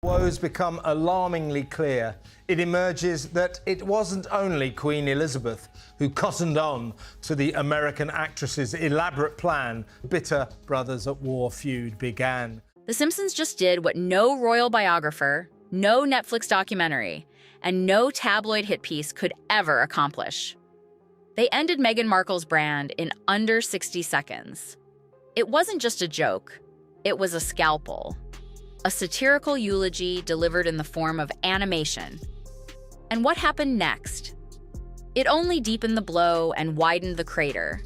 Woes become alarmingly clear. It emerges that it wasn't only Queen Elizabeth who cottoned on to the American actress's elaborate plan. Bitter brothers at war feud began. The Simpsons just did what no royal biographer, no Netflix documentary, and no tabloid hit piece could ever accomplish. They ended Meghan Markle's brand in under 60 seconds. It wasn't just a joke, it was a scalpel. A satirical eulogy delivered in the form of animation. And what happened next? It only deepened the blow and widened the crater.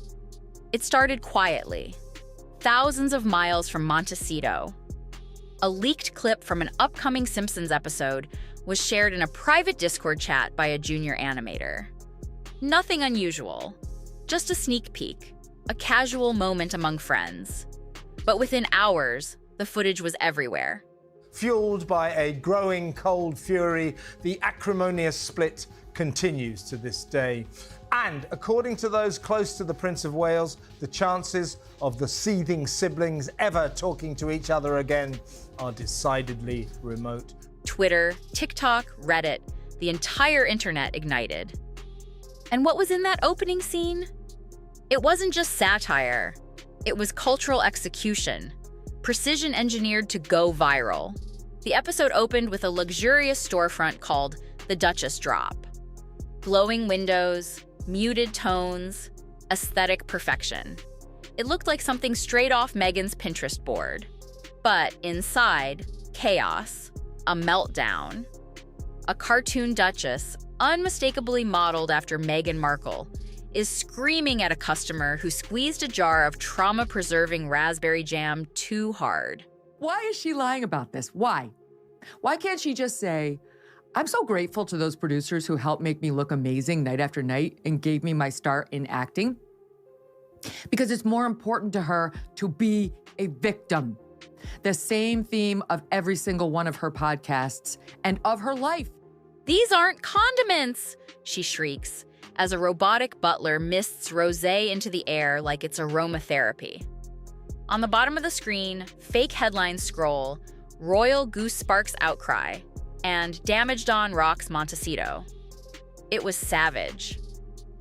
It started quietly, thousands of miles from Montecito. A leaked clip from an upcoming Simpsons episode was shared in a private Discord chat by a junior animator. Nothing unusual, just a sneak peek, a casual moment among friends. But within hours, the footage was everywhere. Fueled by a growing cold fury, the acrimonious split continues to this day. And according to those close to the Prince of Wales, the chances of the seething siblings ever talking to each other again are decidedly remote. Twitter, TikTok, Reddit, the entire internet ignited. And what was in that opening scene? It wasn't just satire. It was cultural execution, precision engineered to go viral. The episode opened with a luxurious storefront called the Duchess Drop. Glowing windows, muted tones, aesthetic perfection. It looked like something straight off Meghan's Pinterest board. But inside, chaos, a meltdown. A cartoon Duchess, unmistakably modeled after Meghan Markle, is screaming at a customer who squeezed a jar of trauma-preserving raspberry jam too hard. Why is she lying about this? Why? Why can't she just say, I'm so grateful to those producers who helped make me look amazing night after night and gave me my start in acting? Because it's more important to her to be a victim. The same theme of every single one of her podcasts and of her life. These aren't condiments, she shrieks, as a robotic butler mists rosé into the air like it's aromatherapy. On the bottom of the screen, fake headlines scroll, Royal Goose Sparks outcry, and Damage Dawn rocks Montecito. It was savage.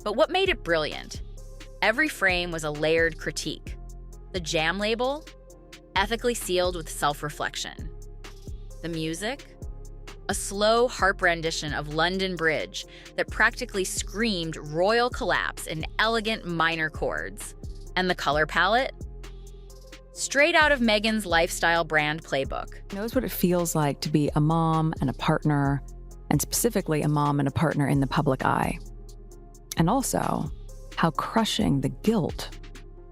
But what made it brilliant? Every frame was a layered critique. The jam label, ethically sealed with self-reflection. The music? A slow harp rendition of London Bridge that practically screamed royal collapse in elegant minor chords. And the color palette? Straight out of Meghan's lifestyle brand playbook. Knows what it feels like to be a mom and a partner, and specifically a mom and a partner in the public eye. And also, how crushing the guilt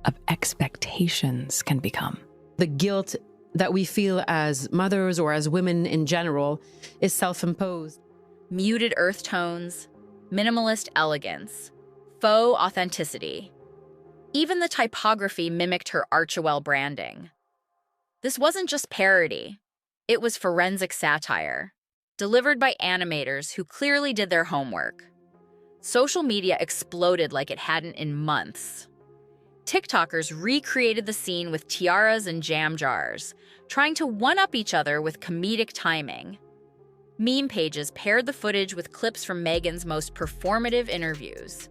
of expectations can become. The guilt that we feel as mothers or as women in general is self-imposed. Muted earth tones, minimalist elegance, faux authenticity. Even the typography mimicked her Archewell branding. This wasn't just parody. It was forensic satire, delivered by animators who clearly did their homework. Social media exploded like it hadn't in months. TikTokers recreated the scene with tiaras and jam jars, trying to one-up each other with comedic timing. Meme pages paired the footage with clips from Meghan's most performative interviews.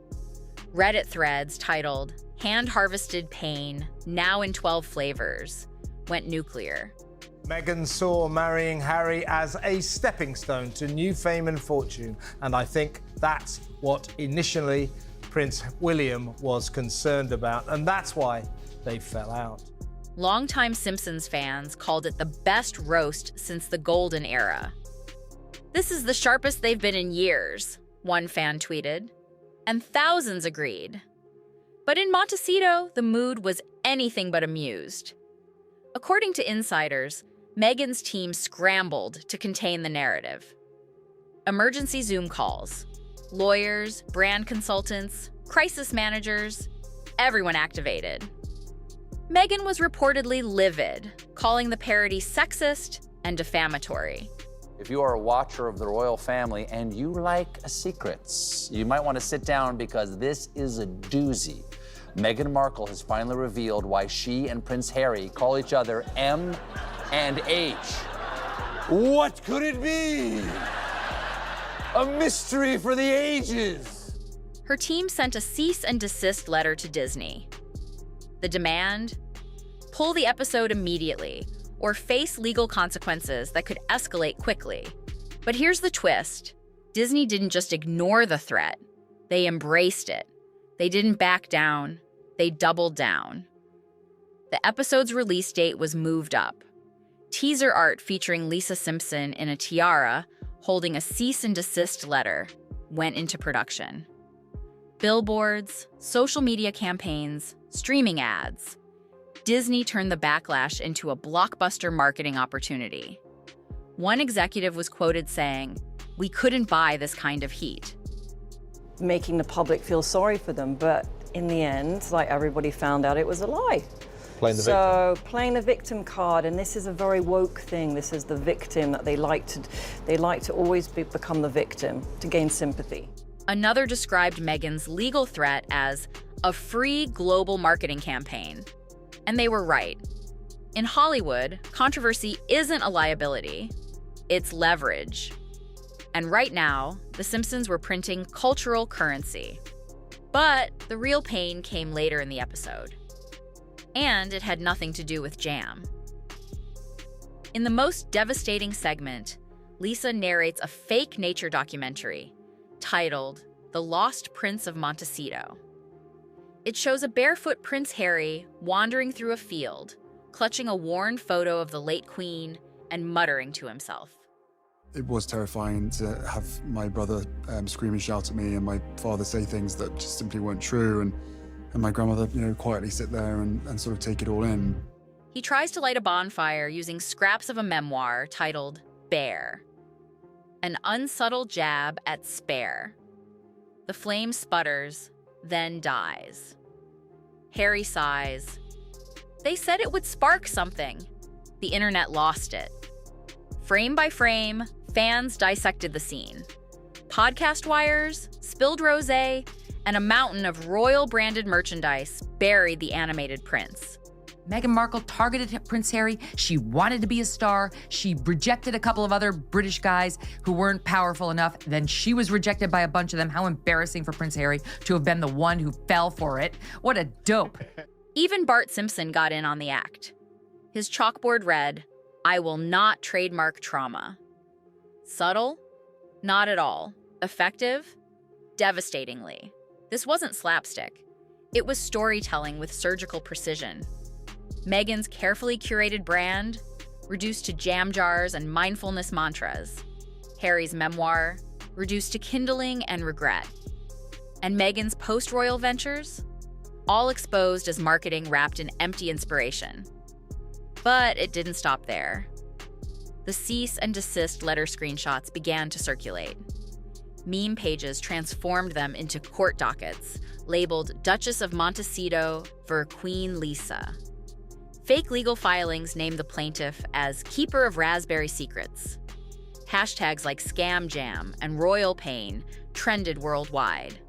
Reddit threads titled, Hand-Harvested Pain, Now in 12 Flavors, went nuclear. Meghan saw marrying Harry as a stepping stone to new fame and fortune, and I think that's what initially Prince William was concerned about, and that's why they fell out. Longtime Simpsons fans called it the best roast since the golden era. This is the sharpest they've been in years, one fan tweeted, and thousands agreed. But in Montecito, the mood was anything but amused. According to insiders, Meghan's team scrambled to contain the narrative. Emergency Zoom calls. Lawyers, brand consultants, crisis managers, everyone activated. Meghan was reportedly livid, calling the parody sexist and defamatory. If you are a watcher of the royal family and you like secrets, you might want to sit down because this is a doozy. Meghan Markle has finally revealed why she and Prince Harry call each other M and H. What could it be? A mystery for the ages. Her team sent a cease and desist letter to Disney. The demand? Pull the episode immediately, or face legal consequences that could escalate quickly. But here's the twist. Disney didn't just ignore the threat. They embraced it. They didn't back down. They doubled down. The episode's release date was moved up. Teaser art featuring Lisa Simpson in a tiara holding a cease and desist letter went into production. Billboards, social media campaigns, streaming ads. Disney turned the backlash into a blockbuster marketing opportunity. One executive was quoted saying, "We couldn't buy this kind of heat." Making the public feel sorry for them, but in the end, like everybody found out, it was a lie. Playing the victim. Playing the victim card, and this is a very woke thing. This is the victim that they like to always become the victim to gain sympathy. Another described Meghan's legal threat as a free global marketing campaign. And they were right. In Hollywood, controversy isn't a liability, it's leverage. And right now, The Simpsons were printing cultural currency. But the real pain came later in the episode. And it had nothing to do with jam. In the most devastating segment, Lisa narrates a fake nature documentary titled The Lost Prince of Montecito. It shows a barefoot Prince Harry wandering through a field, clutching a worn photo of the late Queen and muttering to himself. It was terrifying to have my brother scream and shout at me and my father say things that just simply weren't true, and my grandmother, quietly sit there and sort of take it all in. He tries to light a bonfire using scraps of a memoir titled Bear. An unsubtle jab at spare. The flame sputters, then dies. Harry sighs. They said it would spark something. The internet lost it. Frame by frame, fans dissected the scene. Podcast wires, spilled rosé, and a mountain of royal-branded merchandise buried the animated prince. Meghan Markle targeted Prince Harry. She wanted to be a star. She rejected a couple of other British guys who weren't powerful enough. Then she was rejected by a bunch of them. How embarrassing for Prince Harry to have been the one who fell for it. What a dope. Even Bart Simpson got in on the act. His chalkboard read, "I will not trademark trauma." Subtle? Not at all. Effective? Devastatingly. This wasn't slapstick. It was storytelling with surgical precision. Meghan's carefully curated brand, reduced to jam jars and mindfulness mantras. Harry's memoir, reduced to kindling and regret. And Meghan's post-royal ventures, all exposed as marketing wrapped in empty inspiration. But it didn't stop there. The cease and desist letter screenshots began to circulate. Meme pages transformed them into court dockets, labeled Duchess of Montecito ver Queen Lisa. Fake legal filings named the plaintiff as Keeper of Raspberry Secrets. Hashtags like Scam Jam and Royal Pain trended worldwide.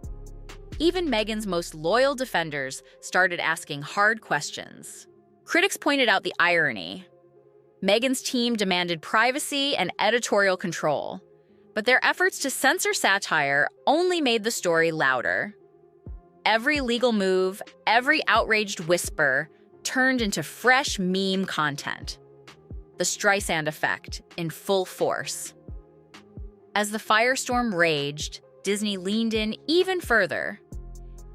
Even Meghan's most loyal defenders started asking hard questions. Critics pointed out the irony. Meghan's team demanded privacy and editorial control, but their efforts to censor satire only made the story louder. Every legal move, every outraged whisper turned into fresh meme content. The Streisand effect in full force. As the firestorm raged, Disney leaned in even further.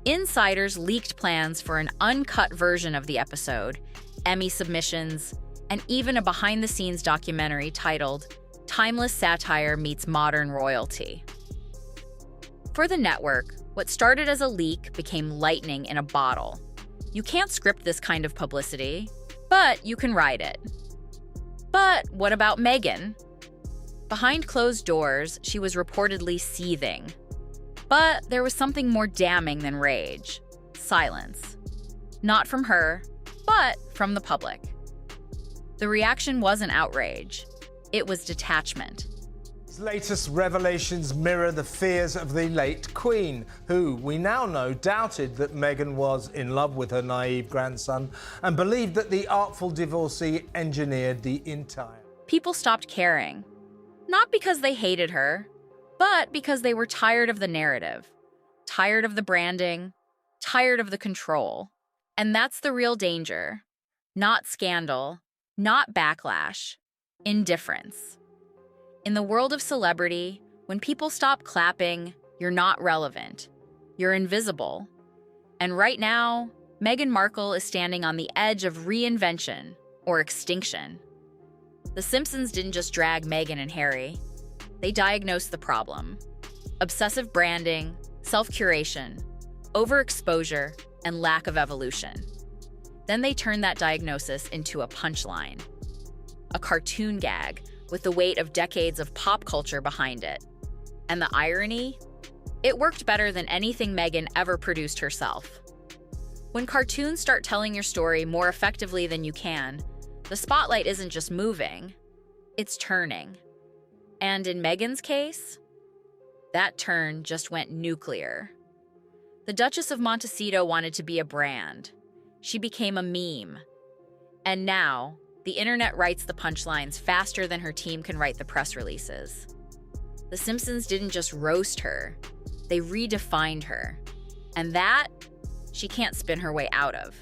Insiders leaked plans for an uncut version of the episode, Emmy submissions, and even a behind-the-scenes documentary titled Timeless Satire Meets Modern Royalty. For the network, what started as a leak became lightning in a bottle. You can't script this kind of publicity, but you can ride it. But what about Meghan? Behind closed doors, she was reportedly seething. But there was something more damning than rage: silence. Not from her, but from the public. The reaction wasn't outrage. It was detachment. His latest revelations mirror the fears of the late Queen, who we now know doubted that Meghan was in love with her naive grandson and believed that the artful divorcee engineered the entire People stopped caring. Not because they hated her, but because they were tired of the narrative, tired of the branding, tired of the control. And that's the real danger. Not scandal, not backlash, indifference. In the world of celebrity, when people stop clapping, you're not relevant. You're invisible. And right now, Meghan Markle is standing on the edge of reinvention or extinction. The Simpsons didn't just drag Meghan and Harry. They diagnosed the problem. Obsessive branding, self-curation, overexposure, and lack of evolution. Then they turned that diagnosis into a punchline. A cartoon gag with the weight of decades of pop culture behind it. And the irony? It worked better than anything Meghan ever produced herself. When cartoons start telling your story more effectively than you can, the spotlight isn't just moving, it's turning. And in Meghan's case, that turn just went nuclear. The Duchess of Montecito wanted to be a brand. She became a meme. And now, the internet writes the punchlines faster than her team can write the press releases. The Simpsons didn't just roast her, they redefined her. And that, she can't spin her way out of.